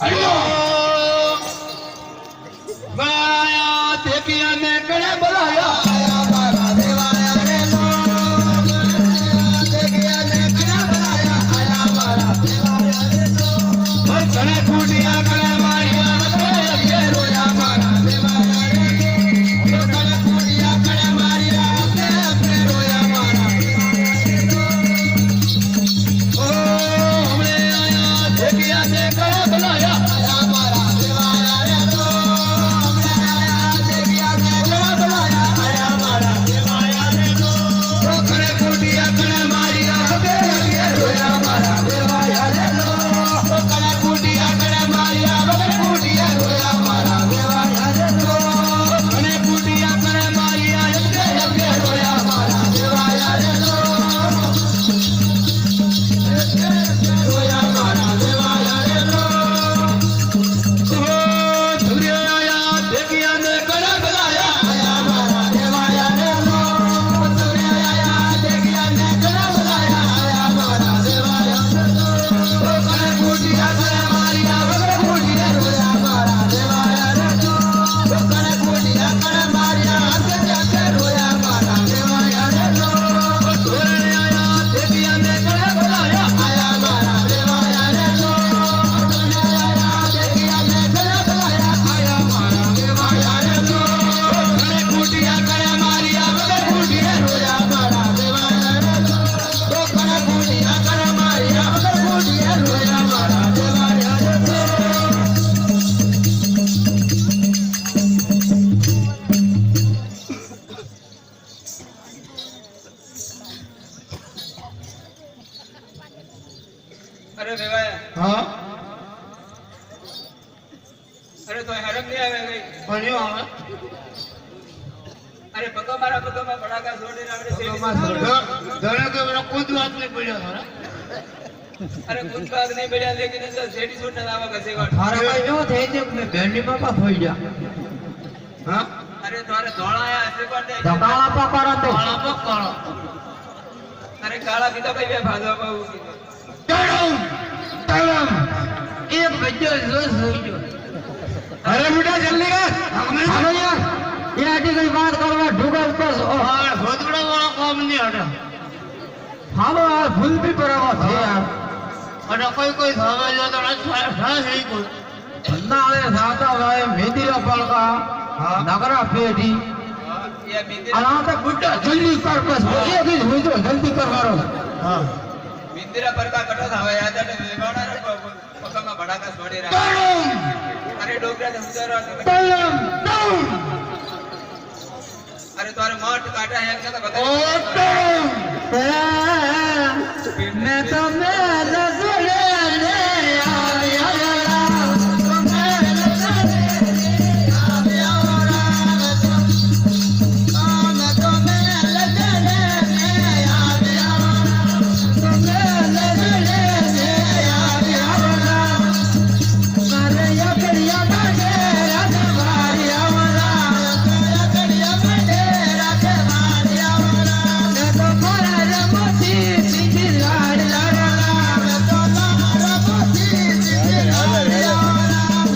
Hello बनाया देखिया ने कड़े बुलाया आया मारा देवाया रे लो देखिया ने कड़े बुलाया आया मारा देवाया रे लो और कड़े फूटिया कड़े मारिया के रोया मारा देवाया रे लो कड़े फूटिया कड़े मारिया के रोया मारा ओ हमने आया देखिया ने कड़े बुलाया आया मारा देवाया रे लो हमने आया देखिया ने कड़े बुलाया आया मारा देवाया रे लो ओ कड़े फूटिया कड़े मारिया के रोया मारा देवाया रे लो ओ कड़े फूटिया कड़े मारिया के रोया मारा देवाया रे लो कड़े फूटिया कड़े मारिया के रोया मारा देवाया रे लो रोया मारा देवाया रे लो ओ धुरिया आया देखिया ने कड़ा बुलाया आया मारा देवाया रे लो धुरिया आया देखिया ने कड़ा बुलाया आया मारा देवाया रे लो ओ कड़े फूटिया कड़े मारिया के रोया मारा देवाया रे लो ओ कड़े फूटिया कड़े मारिया के रोया मारा देवाया रे लो धुरिया आया देखिया ने कड़ा बुलाया आया मारा देवाया रे लो धुरिया आया देखिया ने कड़ा बुलाया आया मारा देवाया रे लो कड़े फूटिया कड़े मारिया के रोया मारा देवाया रे लो ओ कड़े फूटिया कड़े मारिया के रोया मारा देवाया रे लो अरे वेवाया हाँ अरे तो हरम नहीं आवे गई बढ़िया है अरे पगो मारा पगो में बड़ा का छोड़े रावड़े से घरे के मेरा खुद बात नहीं पड़ा था अरे कुछ बात नहीं बढ़िया लेकिन ऐसा सेठी छोड़ने लावा कैसे कर थारा भाई जो थे जे मैं भेंडी पापा खोई जा हाँ अरे तुम्हारे धोला आया ऐसे कर दे धकाला पकड़ा तो काला पकड़ा अरे काला की तो भाई वे भादो बाबू की तड़म तड़म एक बच्चो जोश होई जो अरे बेटा जल्दी कर हमें हालो यार ये आटी कोई बात करवा ढुका ऊपर ओ हाँ बहुत बड़ा वाला काम नहीं हटा हालो यार फूल भी पड़ेगा थे यार अरे कोई कोई भावे जो तो अच्छा है कोई नाले साता भाई मेहंदी रा पड़का हाँ। नगरा पेटी ये बिंदी अनाथ बुड्ढा जल्दी कर बस एक ही हुई तो जल्दी कर मारो हाँ बिंदीरा पर का कटो था याद है वेवाड़ा रे पगो में बड़ा का छोड़े रहा तड़म अरे डोगरा ने उतारो तड़म तड़म अरे तुम्हारे मोट काटा है क्या तो बता ओ तड़म मैं तो मेरे सुने ने आया तो मेरे सुने आया मैं तो मेरे सुने ने आया तो मेरे सुने ने आया मारे या करिया बाजे रात मारिया वाला या करिया बाजे रात मारिया वाला मैं तो मोरा रमती सिंगी लाड लाडा मैं तो मोरा रमती सिंगी लाड लाडा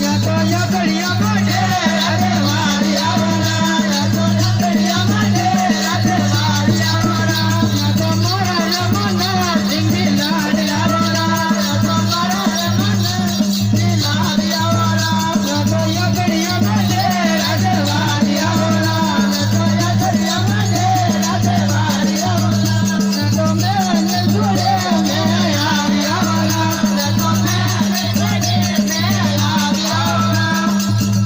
या तो या करिया बाजे रात मारिया वाला या तो या करिया बाजे रात मारिया वाला मैं तो मोरा रमना सिंगी लाड लाडा या तो मोरा रमना सिंगी लाड लाडा मैं तो या करिया बाजे रात मारिया वाला मैं तो या करिया बाजे रात मारिया वाला मैं तो मेरे जुड़े में आया वाला मैं तो मेरे जुड़े में आया वाला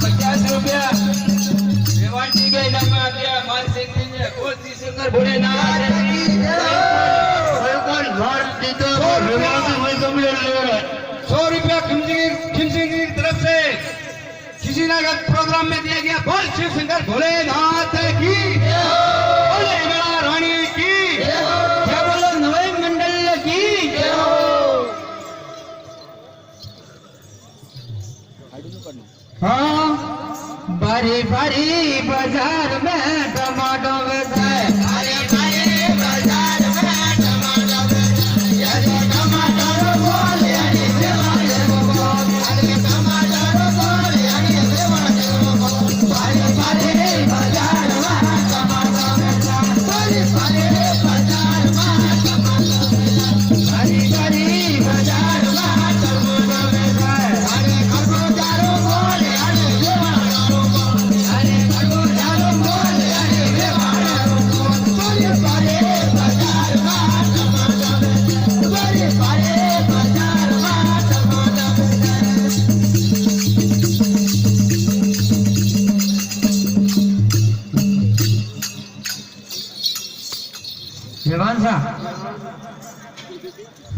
50 रुपया वेवाड़ी गई लम्बा दिया मान सिंह ने कोसी सुंदर भोलेनाथ की कोई कोई घर दीदो विवाद में कमले ले रहा है 100 रुपया खिमसिंग की तरफ से किसी नगर प्रोग्राम में दिया गया बोल शिव शंकर भोलेनाथ की बोले मेरा रानी की क्या बोलो नवई मंडल की हाँ बारी बारी बाजार में टमाटो बेचाए बारी बारी बाजार में टमाटो बेचाए ये टमाटर बोल यानी देवाले बोल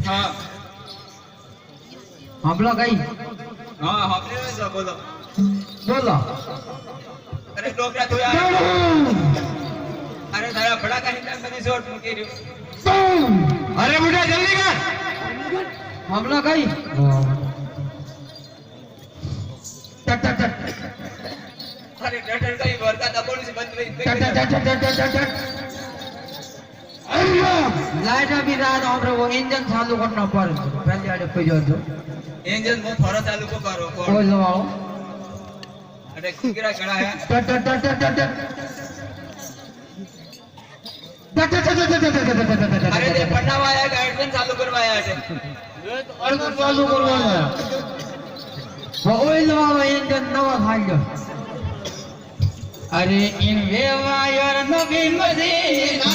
हाँ हमला कई हाँ हमने जो बोलो बोलो अरे डोकरा तो यार अरे तारा बड़ा का हिंदा बनी शॉट मुके रियो अरे बुढ़ा जल्दी कर हमला कई टट टट टट अरे डटर का ही वर्का दबोली से बंद टट टट टट टट टट टट लाइट अभी रात हमरे वो इंजन चालू करना पड़े पहले आड़े पे जो इंजन वो थोड़ा चालू को करो कोई लगाओ अरे किरा गड़ा है टट टट टट टट टट टट टट टट अरे ये पन्नावाया का इंजन चालू करवाया है अर्जुन चालू करवाना है वो ऑयल वाला इंजन नवा था जो अरे इन वे वायर नवी मशीन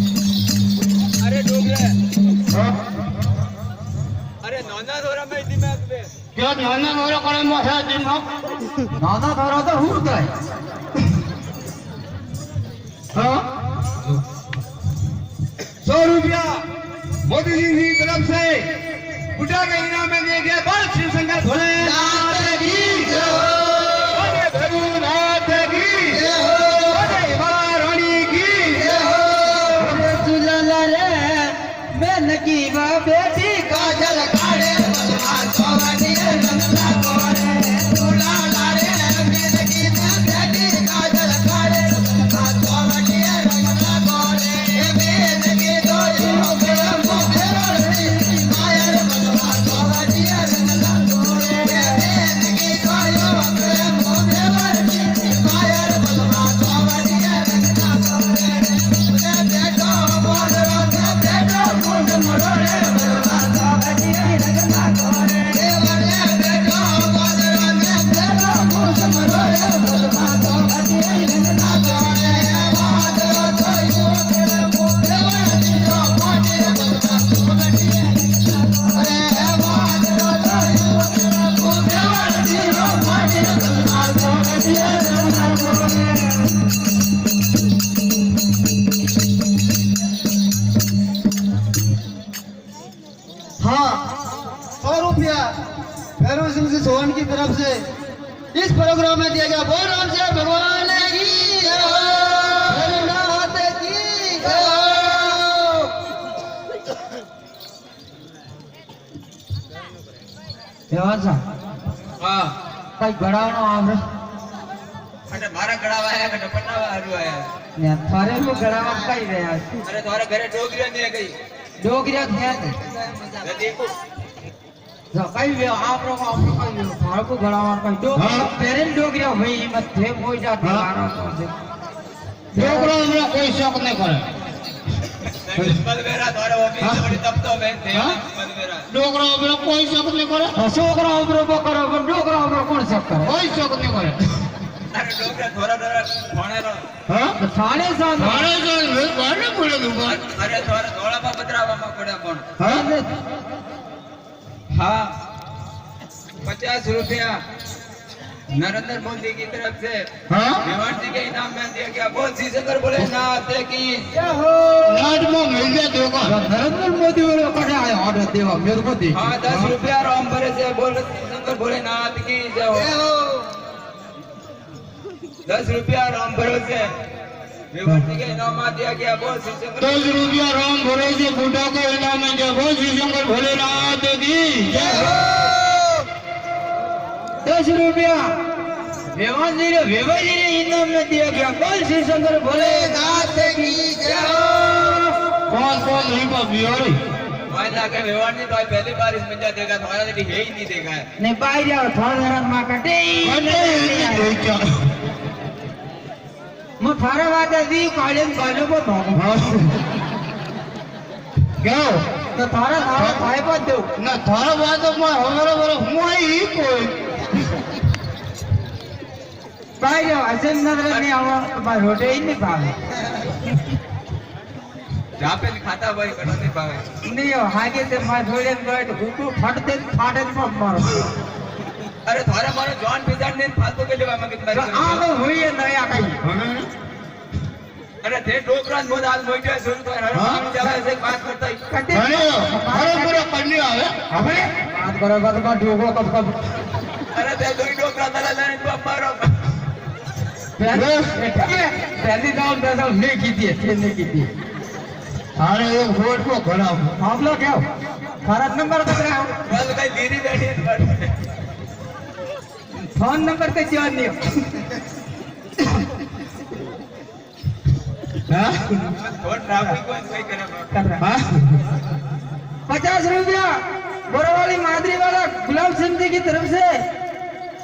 अरे डोगरे अरे नौना थोड़ा मैं दिमाग पे क्या नाना मोरा करे मोहा दिमाग नाना धरा तो हुर गए हाँ 100 रुपया मोदी जी की तरफ से बुढ़ा के इनाम में दिए गए बोल शिव शंकर भोलेनाथ की जय बोले भोलेनाथ की जय बोले महारानी की जय अरे सुलला रे मैं की बा बेटी काजल काड़े बदमाश सवानी रंगला कोरे सुलला रे मैं की बा बेटी काजल काड़े बदमाश सवानी रंगला कोरे मैं की दो मोगे मोगे रे मायर बदमाश सवानी रंगला कोरे मैं की दो मोगे मोगे रे मायर बदमाश सवानी रंगला कोरे मैं बेटा बोल रहा बेटा बोल मरो रे बदमाश सवानी रंगला कोरे देवरे बेटा बोल रहा बेटा बोल मरो रे बदमाश सवानी रंगला कोरे वादरो तो यो तेरे मोगे रे पाटे बदमाश सवानी रंगला कोरे वादरो तो यो तेरे मोगे रे पाटे बदमाश सवानी रंगला कोरे हाँ 100 रुपया भैरव सिंह से सोहन की तरफ से इस प्रोग्राम में दिया गया बोल राम से भगवान की जय भोलेनाथ की जय देवांशा हाँ कई गड़ानो आवरे अरे मारा गड़ावाया का पन्नावा हरवाया ने थारे को गड़ावा कई रे यार अरे तुम्हारे घरे डोगरिया नहीं गई डोगरिया थे मैं देखो जो कई वे आप लोग कई थारे को गड़ावा कई डोगरिया पेरेंट डोगरिया हुई मत थे कोई जात मारो तो डोगरा में कोई शौक नहीं करे मलवेरा तुम्हारे वो भी बड़ी तब तो मैं थे मलवेरा डोगरा में कोई शौक नहीं करे छोकरा उबरो बकरो डोगरा उबरो कौन सब करे कोई शौक नहीं करे अरे डोगरा थोड़ा थोड़ा खाने रो हाँ थाने साथ मारे जो बारे पड़े दुकान अरे थोड़ा थोड़ा पा बदरावा में पड़ा कौन हाँ हाँ 50 रुपया नरेंद्र मोदी की तरफ से हाँ मेवाड़ जी के इनाम में दिया गया बोल श्री शंकर भोलेनाथ की लाट में मिल गया देखो नरेंद्र मोदी वाले कटे आए ऑर्डर देवा मेरे को दे हाँ 10 रुपया राम भरे से बोल श्री शंकर भोलेनाथ की जय हो 10 रुपया राम भरे से मेवाड़ जी के इनाम में दिया गया बोल श्री शंकर 10 रुपया राम भरे से बूढ़ा को इनाम में दिया बोल श्री शंकर भोलेनाथ की जय 10 રૂપિયા વેવાજી વેવાજી ઇનામ में दिया गया बोल श्री शंकर भोलेनाथ की जय कौन नहीं पर बियोरी भाई ना के व्यवहार नहीं तो पहली बार इस मंजा देखा तुम्हारा तो है ही नहीं देखा है ने पाई जाओ थोड़ा जरा मां कटे मो थारा वादा दी काले बालों को भाग क्यों तो थारा थारा भाई पर दो ना थारा बात में हमारा बड़ा हुआ ही कोई पाई जाओ ऐसे नजर नहीं आवा तुम्हारे रोटे ही नहीं पावे जहाँ पे खाता भाई कटो नहीं पावे नहीं हो आगे से मैं थोड़े गए तो हुकू फाटते पर मारो अरे थारा मारो जॉन बिजान ने फालतू के लिए मैं कितना तो आगे हुई है नया कहीं अरे थे डोकरान बहुत आज मोइटे शुरू तो हर जगह से बात करता ही कटे अरे पूरा करने आवे हमें बात करो बात का डूबो कब अरे थे दो ही डोकरा तला लेने तो मारो पहली दाम दस नहीं की थी नहीं की थी अरे एक वोट को खड़ा हम लोग क्या भारत नंबर बता रहा हूँ बस कहीं दीदी बैठी है फोन नंबर तो जोड़ नहीं हो फोन ना कोई करे कर रहा हाँ 50 रुपया बोरावाली मादरी वाला गुलाब सिंह जी की तरफ से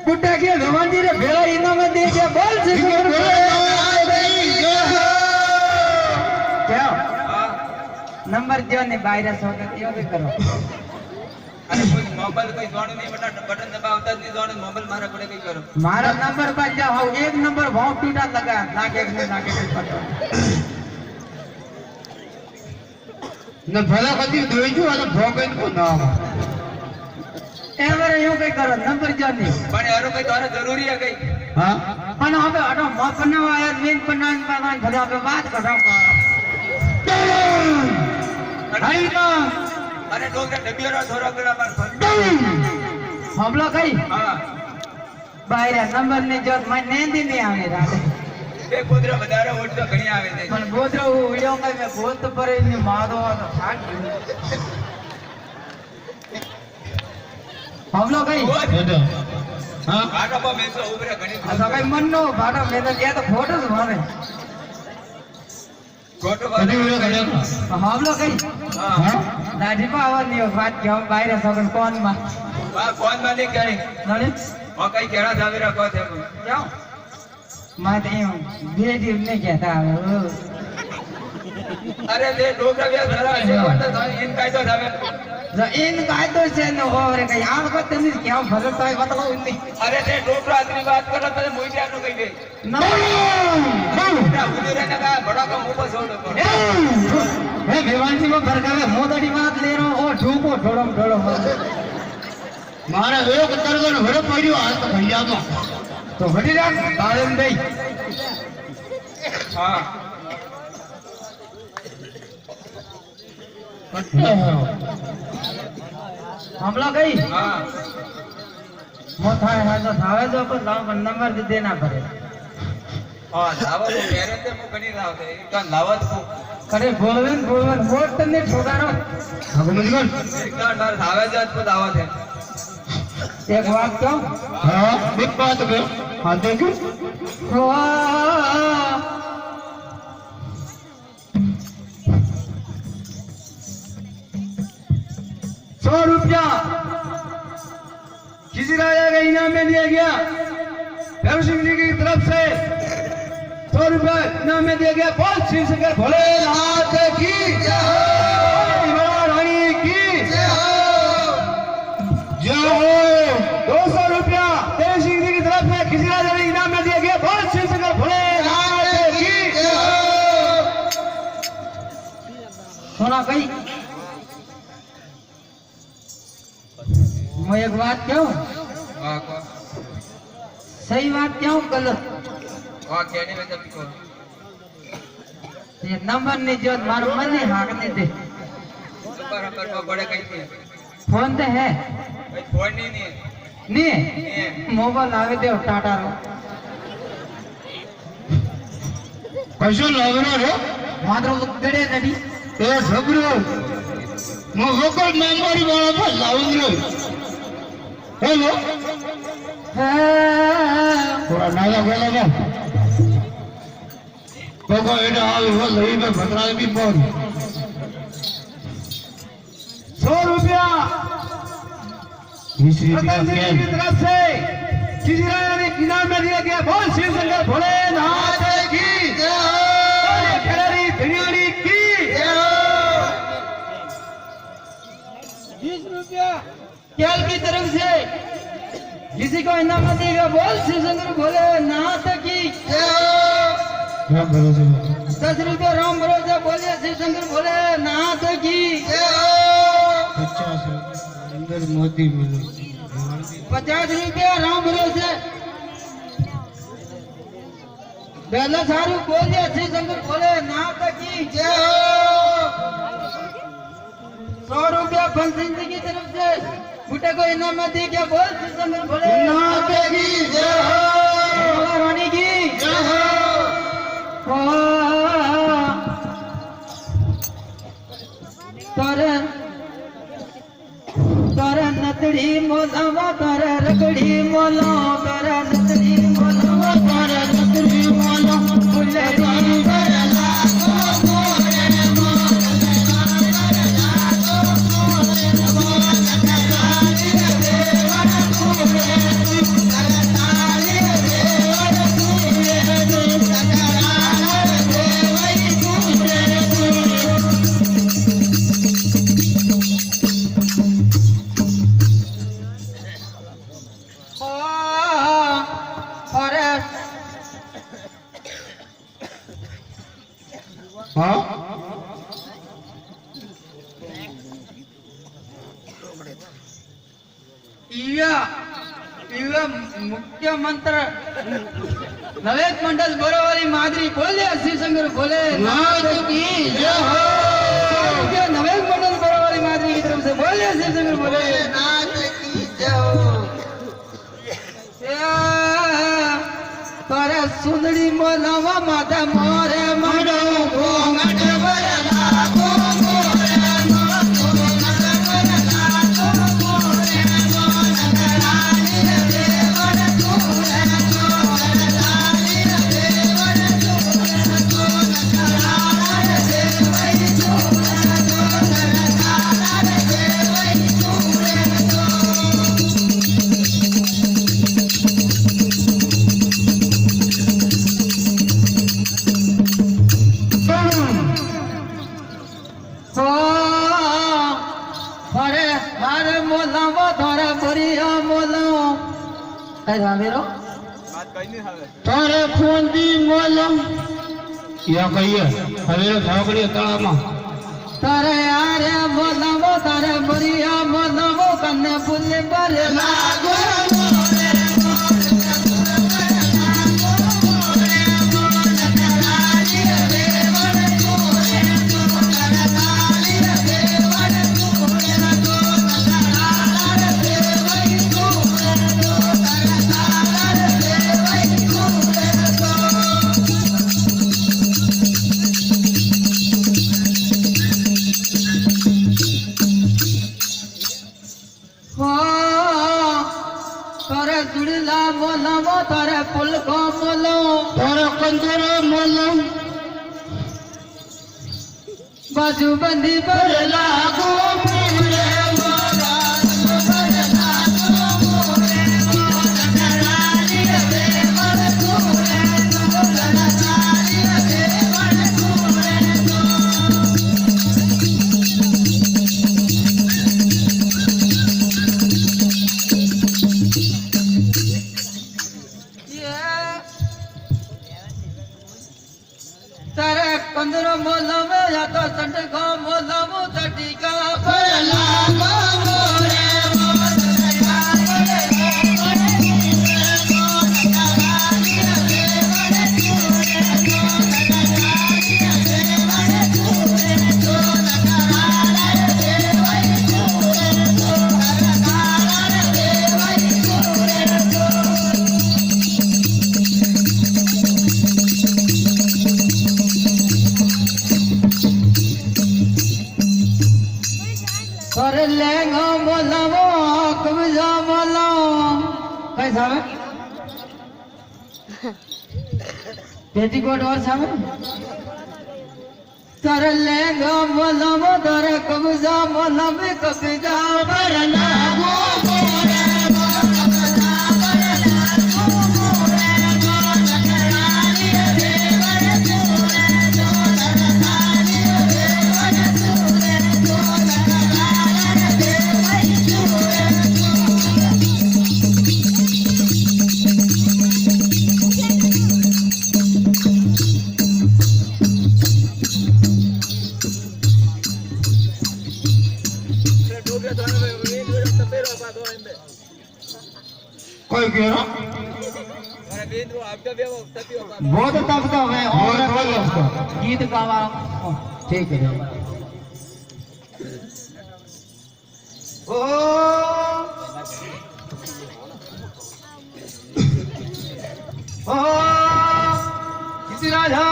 गुड्डा के भगवान जी ने भेड़ा इनाम में दे दिया बोल श्री शंकर क्या नंबर जो नहीं बाहर सो दियो भी करो अरे कोई मोबाइल कोई जोड़ नहीं बटन दबावता नहीं जोड़ मोबाइल मारा पड़े कहीं करो मारा नंबर पर जाओ एक नंबर भाव टूटा लगा नाके पता न भला कदी दोई जो तो भोगन को नाम एवर यूं कई करो नंबर जो नहीं पण यारो कहीं तुम्हारा जरूरी है कहीं हां पण હવે અડો મપનો આયા મેન પનાન પાવાન ભલા पे बात करो आई ना अरे डोकरा डबियारा थोड़ा करा पर हम लोग कई हां बाहर नंबर ने जो मैं नींद ही नहीं आवे रात એ કુદરા વધારે વોટ તો ઘણી આવે છે પણ બોધરો ઉડ્યો કે મે બોત પર ને મારો તો ફાટ हम लोग कई हां આટો પર મેસો ઉભરે ઘણી આ તો કઈ મનનો ભાડો મે તો ગયા તો ફોટો જ મારે ખોટો कदी उरे गड़े हम लोग कई हां हां दाढ़ी पर आवाज नहीं हो बात क्यों बाहर सगन कौन मा બા કોણ માને કહે नड़े ઓ કઈ કેડા જાવે રાખો છે क्यों मैं तो यूं बेटी नहीं कहता અરે તે ડોકરા બે ધરા છે વાત તો इन કાઈ તો જાવે जो इन कायदों से न हो रे कहीं आप को तमीज क्या भरत तो बताओ इतनी અરે તે ડોકરા આદમી વાત કરો તો મોઈજા નો કહી દે ना ના ઉધે રે ના બડા કો મુંહ પર છોડો हे भिवानी को घर का मोदड़ी बात ले रहा ओ ठूको ढोड़म ढोड़ो मारा एक तरगन भरे पड़ियो हाथ तो भैया तो तो हटी जा बालन भाई हां हम लोग गई हां मोथा है तो थावे जो पर नंबर दे देना पड़े हां लावा तो मेरे ते मु घणी लावते एक लावत को अरे बोलवन वोट तने ठोकारो अब मुझको एक बार धावे जात को दावत है एक बात क्यों हां बिग बात है हां देखो ₹100 किसी राजा के इनाम में दिया गया भैरव सिंह जी की तरफ से ₹100 इनाम में दिया गया बोल श्री शंकर भोलेनाथ की जय हो रानी की जय हो ₹200 देव सिंह जी की तरफ से किसी राजा के इनाम में दिया गया बोल श्री शंकर भोलेनाथ की जय हो सुना कहीं मैं एक बात क्यों वाह को सही बात क्यों गलत वाह कहने में जब को ये नंबर नहीं जो मारो मन नहीं हाक नहीं दे पर हम पर बड़े कहीं थे फोन तो है भाई फोन नहीं नहीं नहीं मोबाइल आवे दे टाटा रो कैसे लागरो रे मात्र गड़े नडी ए झगड़ो मो लोकल मेंबर वाला पर लाऊंगी हेलो હે થોડા નાયા બોલા જાઓ તો એને આવી હો લઈ મે ભદ્રાએ બી બોલ 100 रुपया 20 रतन रुपया सिंह जी की केन तरफ से खिजराया ने इनाम में दिया गया बोल शिव शंकर भोलेनाथ की जय हो खिलाड़ी भिड़ियोड़ी की जय हो 20 रुपया केल की तरफ से किसी को इनाम देगा बोल शिव शंकर भोलेनाथ की जय हो क्या बोलो जी 10 रुपया राम भरोसे बोले शिव शंकर भोलेनाथ की जय हो 50 अंदर मोती मिलो 50 रुपया राम भरोसे पहला सारू बोलिए श्री शंकर भोलेनाथ की जय हो 100 रुपया बंसिंह जी की तरफ से बूटे को इनाम दी क्या बोल श्री शंकर भोलेनाथ की जय हो भोला रानी की जय हो तारे तारा नतड़ी मोलावा तारा रगड़ी मोला तारा नतड़ी मोलावा तारा नतड़ी मोला फुलड़ी बरला को मोरे हाँ मुख्य मंत्र नवेद मंडल बरोवारी मादरी बोले श्री शंकर भोले नाथ की जय हो नवेद मंडल बरोवारी मादरी की तरफ से बोले श्री शंकर भोले नाथ की जय हो पर सुंदरी मोलावा माता मोरे मनो घोंघट भरला को मोरे मनो घोंघट भरला को मोरे मनो नगरानी देवन तूरे को नगरानी देवन तूरे को नगरानी देवई तूरे को नगरानी देवई तूरे को हरे हरे मोलावा थारे बरिया मोला ऐसा मेरो तारे फोंदी मोला या कहिए हवेरो झाकड़ी तळामा तारे यारे मोलावा थारे बरिया मोलावा कन्ने फुल्ले पर लागो तारे जुड़ला मोलावा तारे पुल को मोलो तारे कंदर मोला बाजू बंदी पर लागो मोरे मोला पर लागो मोरे मोला नगरानी देवन तूरे को नगरानी देवन तूरे तारे पंद्रह मोला में या तो संड को मोला मो तटी का पर लागो मोरे मोला कर लेंगा पेटीकोट और सामे तर लेंगा मलम तर कब्जा मलम कब्जा बरना गो मोरे कब्जा बरना गो मोरे गो नकरानी देवर तोरे जो नकरानी देवर तोरे जो नकरानी देवर तोरे कोई कह रहा बहुत तब है और गीत गावा ठीक है ओ ओ किसी राजा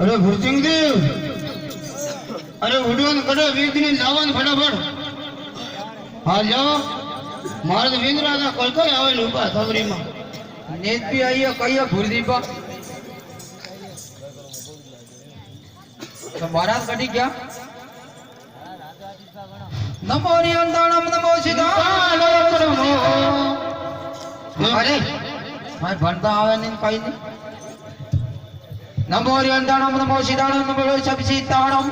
अरे भुरसिंग देव अरे उठो ने करो वीर ने जावन फटाफट हाल जाओ मारे तो विंद्रा का कल को आवे न ऊपर सबरी में नेत भी आइयो कहियो भूरदीपा तो महाराज कटी क्या नमो नियंत्रणम नमो सिद्धांत अरे मैं बनता आवे नहीं कहीं नहीं नमो नियंत्रणम नमो सिद्धांत नमो सब सिद्धांतम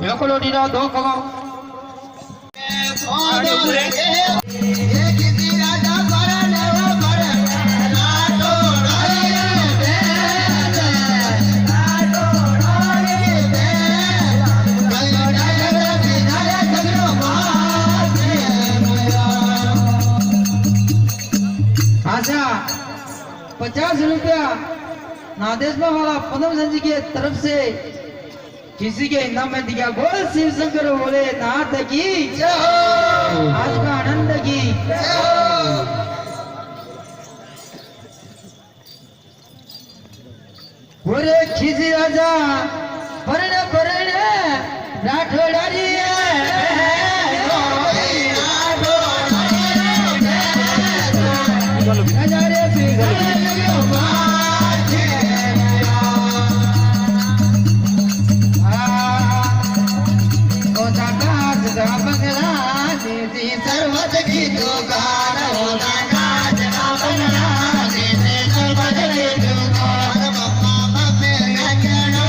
एकलो डीरा दो कवा आशा 50 रुपया नादेश में वाला पदम संजी की तरफ से किसी के इनाम में दिया बोल शिव शंकर बोले नाथ की जय आज का आनंद की बोले खिसी राजा परण परण राठौड़ारी सर्वत की दुकान होना नाच का बंगला सर्वत की दुकान मम्मा मम्मे गंगनो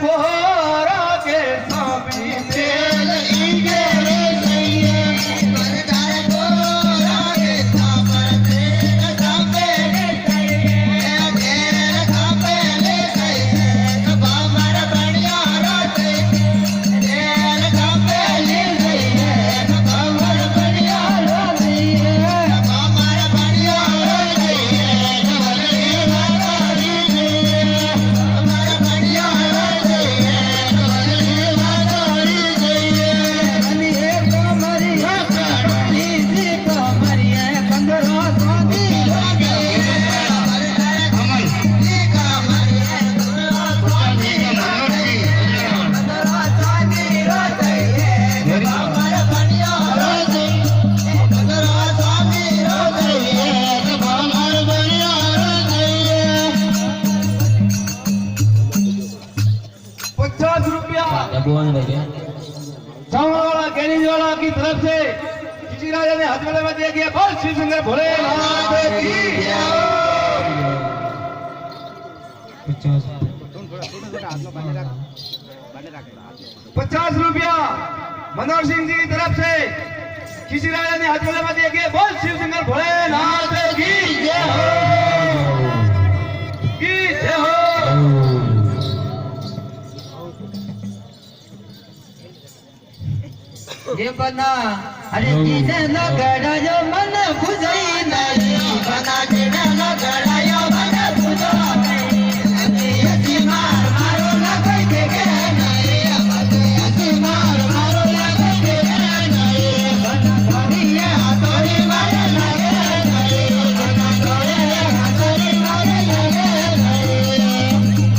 गोरा के सांपी तेल इंगे रे सैये वरदार गोरा के सांपर तेल सांपे ले सैये तेल सांपे ले सैये बामर बढ़िया रोते तेल सांपे ले सैये बामर बढ़िया रोते बामर बढ़िया रोते वरदी वाली बामर बढ़िया रोते वरदी वाली बनी एक कमरिया कड़ी सी कमरिया पंद्रह स्वामी रोते અમલ सी कमरिया स्वामी पंद्रह स्वामी रोते बामर बढ़िया रोते पंद्रह स्वामी रोते બામર બન્યા ₹50 चावड़ा कैनीवाला की तरफ से किसी राजा ने हथकड़े में दिया गया बोल श्री शंकर भोलेनाथ की जय। ₹50 मनोहर सिंह जी की तरफ से किसी राजा ने हथकड़े में दिया गया बोल शिव शंकर भोलेनाथ की जय हो की जय हो। ये बना अरे जीने न गड़ायो मन खुजाई नहीं बना जीने न गड़ायो मन खुजाई नहीं ऐसी मार मारो ना कोई देखे नहीं ऐसी मार मारो ना कोई देखे नहीं बना थोड़ी ये हाथोड़ी मारे लगे नहीं बना थोड़ी ये हाथोड़ी मारे लगे नहीं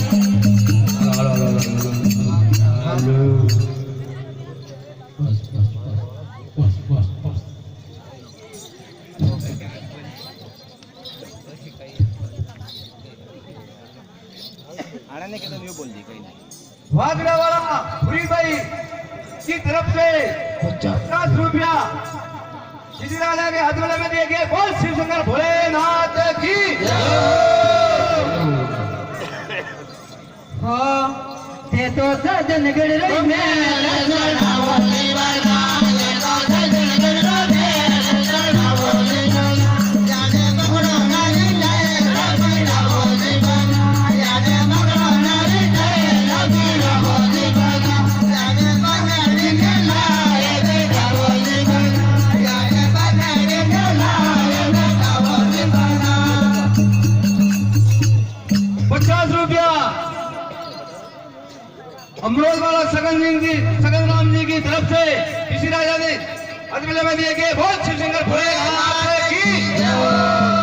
वागड़ा वाला भूरी भाई की तरफ से ₹50 किसी राजा के हथकड़े में दिए गए बोल शिव शंकर भोलेनाथ की जय। हाँ ते तो सजन गड़ रही मेरे चढ़ावली वाला ते तो सजन गड़ रही मेरे चढ़ावली वाला जाने मगरो नारी जाए रवि रावली बना जाने मगरो नारी जाए रवि रावली बना जाने बगड़ी के लाए रावली बना जाने बगड़ी के लाए रावली बना ₹50 अमरोल वाला सगन राम जी की तरफ से किसी राजा ने हथकड़े में दिए गए बोल शिव शंकर भोलेनाथ की जय।